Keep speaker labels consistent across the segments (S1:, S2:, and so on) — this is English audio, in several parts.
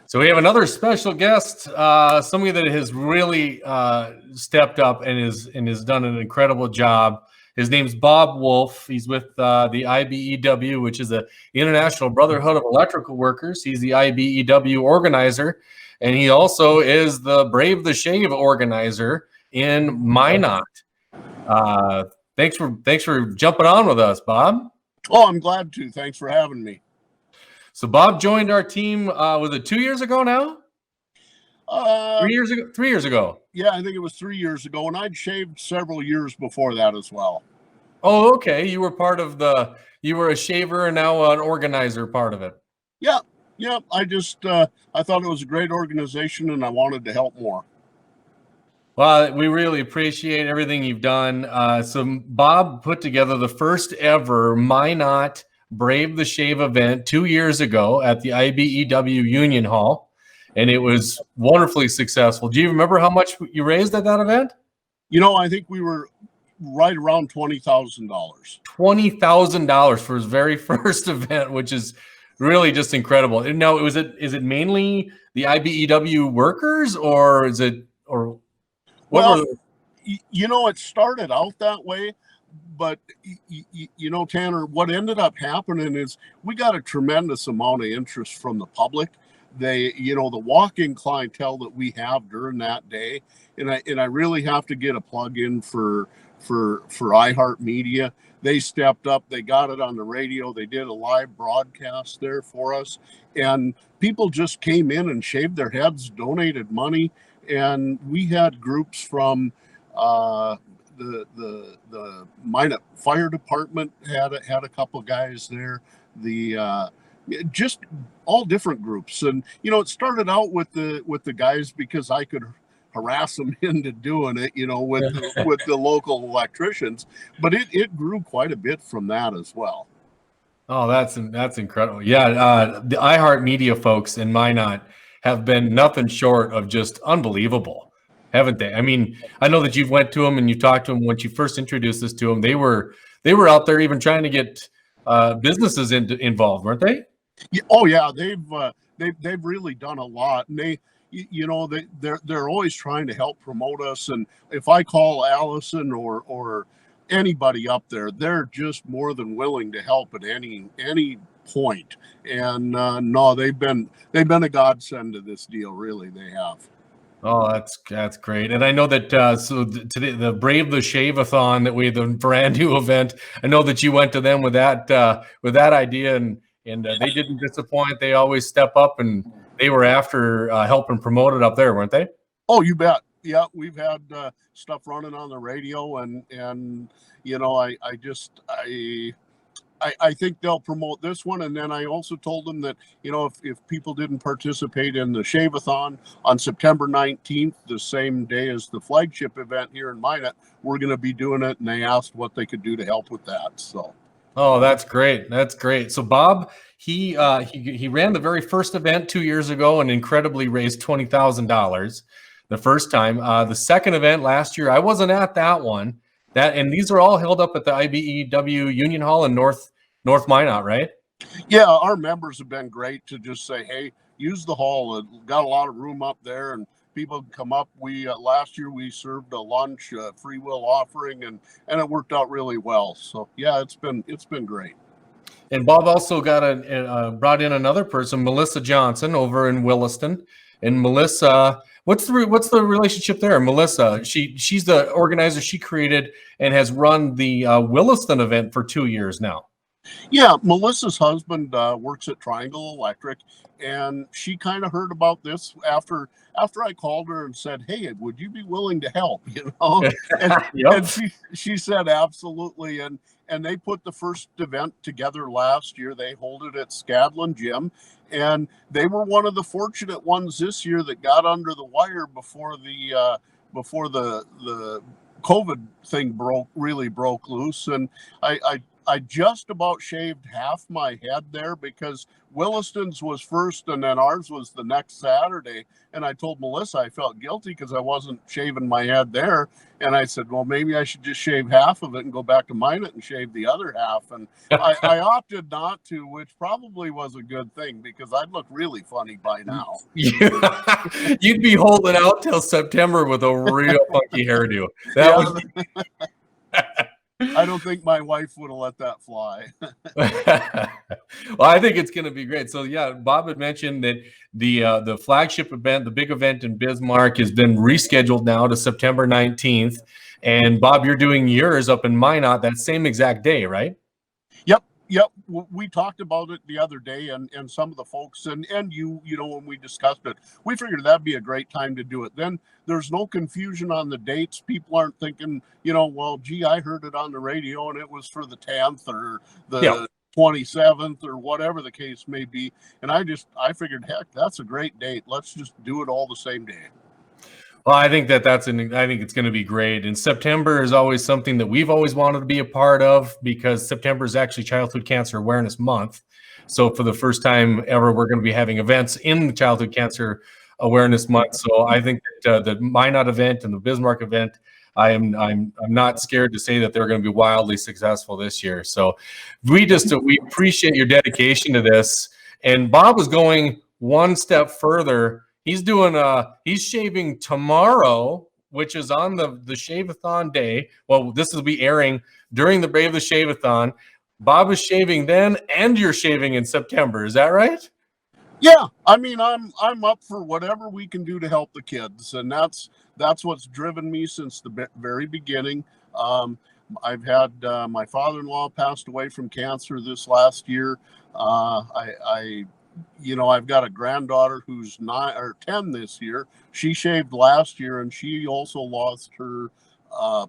S1: So we have another special guest, somebody that has really stepped up and has done an incredible job. His name's Bob Wolf. He's with the IBEW, which is the International Brotherhood of Electrical Workers. He's the IBEW organizer, and he also is the Brave the Shave organizer in Minot. Thanks for jumping on with us, Bob.
S2: Oh, I'm glad to. Thanks for having me.
S1: So Bob joined our team, was it 2 years ago now? 3 years ago? 3 years ago.
S2: Yeah, I think it was 3 years ago, and I'd shaved several years before that as well.
S1: Oh, okay. You were part of you were a shaver and now an organizer part of it.
S2: Yeah. I just, I thought it was a great organization and I wanted to help more.
S1: Well, we really appreciate everything you've done. So Bob put together the first ever Minot Brave the Shave event 2 years ago at the IBEW Union Hall, and it was wonderfully successful. Do you remember how much you raised at that event?
S2: I think we were right around $20,000.
S1: $20,000 for his very first event, which is really just incredible. And now, is it mainly the IBEW workers, or is it
S2: it started out that way. But, Tanner, what ended up happening is we got a tremendous amount of interest from the public. The walk-in clientele that we have during that day, and I really have to get a plug in for iHeartMedia. They stepped up. They got it on the radio. They did a live broadcast there for us, and people just came in and shaved their heads, donated money, and we had groups from the Minot Fire Department had a couple guys there. Just all different groups, and it started out with the guys because I could harass them into doing it, with the local electricians, but it grew quite a bit from that as well.
S1: Oh, that's incredible. Yeah, the iHeartMedia folks in Minot have been nothing short of just unbelievable, haven't they? I mean, I know that you've went to them and you talked to them when you first introduced this to them. They were out there even trying to get businesses involved, weren't they?
S2: Yeah, oh yeah, they've really done a lot, and they're always trying to help promote us. And if I call Allison or anybody up there, they're just more than willing to help at any point. And no, they've been a godsend to this deal. Really, they have.
S1: Oh, that's great. And I know that today the Brave the Shave-a-thon the brand new event. I know that you went to them with that idea, and they didn't disappoint. They always step up, and they were after helping promote it up there, weren't they?
S2: Oh, you bet. Yeah, we've had stuff running on the radio, and I think they'll promote this one. And then I also told them that, if people didn't participate in the Shave-a-thon on September 19th, the same day as the flagship event here in Minot, we're going to be doing it. And they asked what they could do to help with that. So.
S1: Oh, that's great. That's great. So Bob, he ran the very first event 2 years ago and incredibly raised $20,000 the first time. The second event last year, I wasn't at that one. And these are all held up at the IBEW Union Hall in North Minot, right?
S2: Yeah, our members have been great to just say, hey, use the hall. Got a lot of room up there, and people can come up. We last year we served a lunch, free will offering, and it worked out really well. So yeah, it's been great.
S1: And Bob also brought in another person, Melissa Johnson, over in Williston. And Melissa, what's the relationship there? Melissa, she's the organizer. She created and has run the Williston event for 2 years now.
S2: Yeah, Melissa's husband works at Triangle Electric, and she kind of heard about this after I called her and said, "Hey, would you be willing to help?" And,
S1: Yep.
S2: and she said absolutely. And they put the first event together last year. They hold it at Scadlin Gym, and they were one of the fortunate ones this year that got under the wire before the COVID thing broke loose. And I just about shaved half my head there because Williston's was first and then ours was the next Saturday. And I told Melissa I felt guilty because I wasn't shaving my head there. And I said, well, maybe I should just shave half of it and go back to Minot and shave the other half. And I opted not to, which probably was a good thing because I'd look really funny by now.
S1: You'd be holding out till September with a real funky hairdo. That was.
S2: I don't think my wife would have let that fly.
S1: Well, I think it's going to be great. So yeah, Bob had mentioned that the flagship event, the big event in Bismarck, has been rescheduled now to September 19th. And Bob, you're doing yours up in Minot that same exact day, right?
S2: Yep. We talked about it the other day, and some of the folks and you know, when we discussed it, we figured that'd be a great time to do it. Then there's no confusion on the dates. People aren't thinking, you know, well, gee, I heard it on the radio and it was for the 10th or the 27th or whatever the case may be. And I figured, heck, that's a great date. Let's just do it all the same day.
S1: Well, I think I think it's going to be great. And September is always something that we've always wanted to be a part of because September is actually Childhood Cancer Awareness Month. So for the first time ever, we're going to be having events in the Childhood Cancer Awareness Month. So I think that the Minot event and the Bismarck event, I'm not scared to say that they're going to be wildly successful this year. So we appreciate your dedication to this. And Bob was going one step further. He's shaving tomorrow, which is on the Shave-a-thon day. Well, this will be airing during the Brave the Shave-a-thon. Bob is shaving then, and you're shaving in September. Is that right?
S2: Yeah, I mean, I'm up for whatever we can do to help the kids, and that's what's driven me since the very beginning. I've had my father-in-law passed away from cancer this last year. I've got a granddaughter who's 9 or 10 this year. She shaved last year, and she also lost her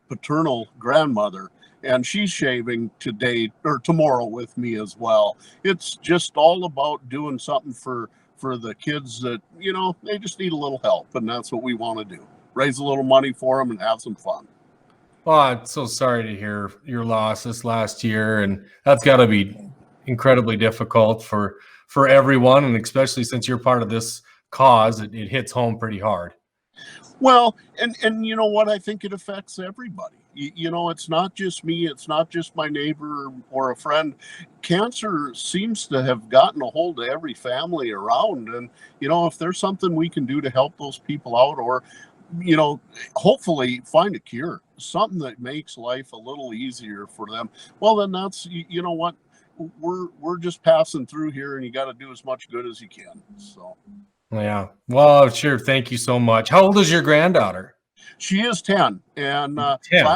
S2: paternal grandmother, and she's shaving today or tomorrow with me as well. It's just all about doing something for the kids that, you know, they just need a little help, and that's what we want to do. Raise a little money for them and have some fun.
S1: Well, I'm so sorry to hear your loss this last year, and that's got to be incredibly difficult for everyone, and especially since you're part of this cause, it hits home pretty hard.
S2: Well, and you know what? I think it affects everybody. You know, it's not just me. It's not just my neighbor or a friend. Cancer seems to have gotten a hold of every family around. And, you know, if there's something we can do to help those people out or, you know, hopefully find a cure, something that makes life a little easier for them, well, then that's, you know what? We're just passing through here, and you got to do as much good as you can. So,
S1: yeah. Well, sure. Thank you so much. How old is your granddaughter?
S2: She is 10, and
S1: 10.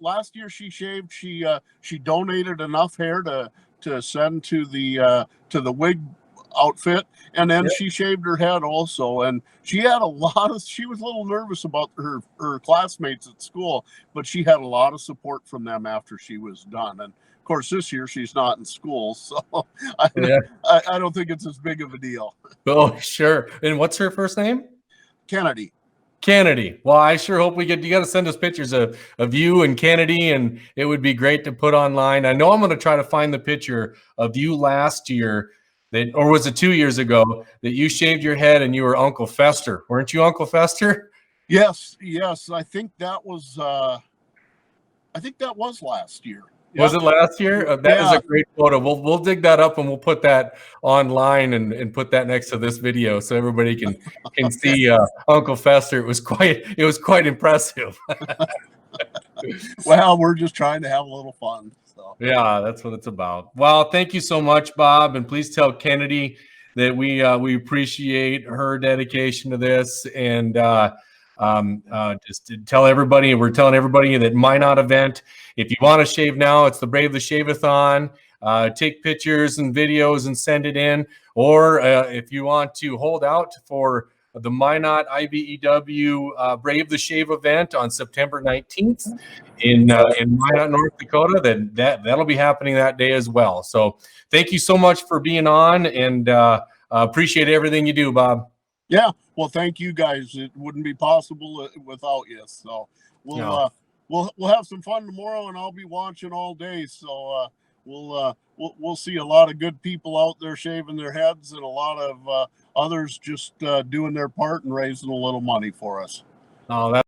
S2: Last year she shaved. She donated enough hair to send to the wig outfit, and then she shaved her head also. And she had she was a little nervous about her classmates at school, but she had a lot of support from them after she was done. And of course, this year she's not in school, so I don't think it's as big of a deal.
S1: Oh, sure. And what's her first name?
S2: Kennedy.
S1: Well, I sure hope you got to send us pictures of you and Kennedy, and it would be great to put online. I know I'm going to try to find the picture of you last year or was it 2 years ago that you shaved your head and you were Uncle Fester? Weren't you Uncle Fester?
S2: Yes. I think that was last year.
S1: Yep. Was it last year? That is a great photo. We'll dig that up and we'll put that online and put that next to this video so everybody can see Uncle Fester. It was quite impressive.
S2: Well, we're just trying to have a little fun. So.
S1: Yeah, that's what it's about. Well, thank you so much, Bob, and please tell Kennedy that we appreciate her dedication to this, and just tell everybody. We're telling everybody that Minot event. If you want to shave now, it's the Brave the Shave-a-thon. Take pictures and videos and send it in, or if you want to hold out for the Minot IBEW Brave the Shave event on September 19th in Minot, North Dakota, then that'll be happening that day as well. So thank you so much for being on, and appreciate everything you do, Bob.
S2: Yeah, well, thank you guys. It wouldn't be possible without you. So we'll we'll have some fun tomorrow, and I'll be watching all day. So we'll see a lot of good people out there shaving their heads, and a lot of others just doing their part and raising a little money for us.
S1: Oh, that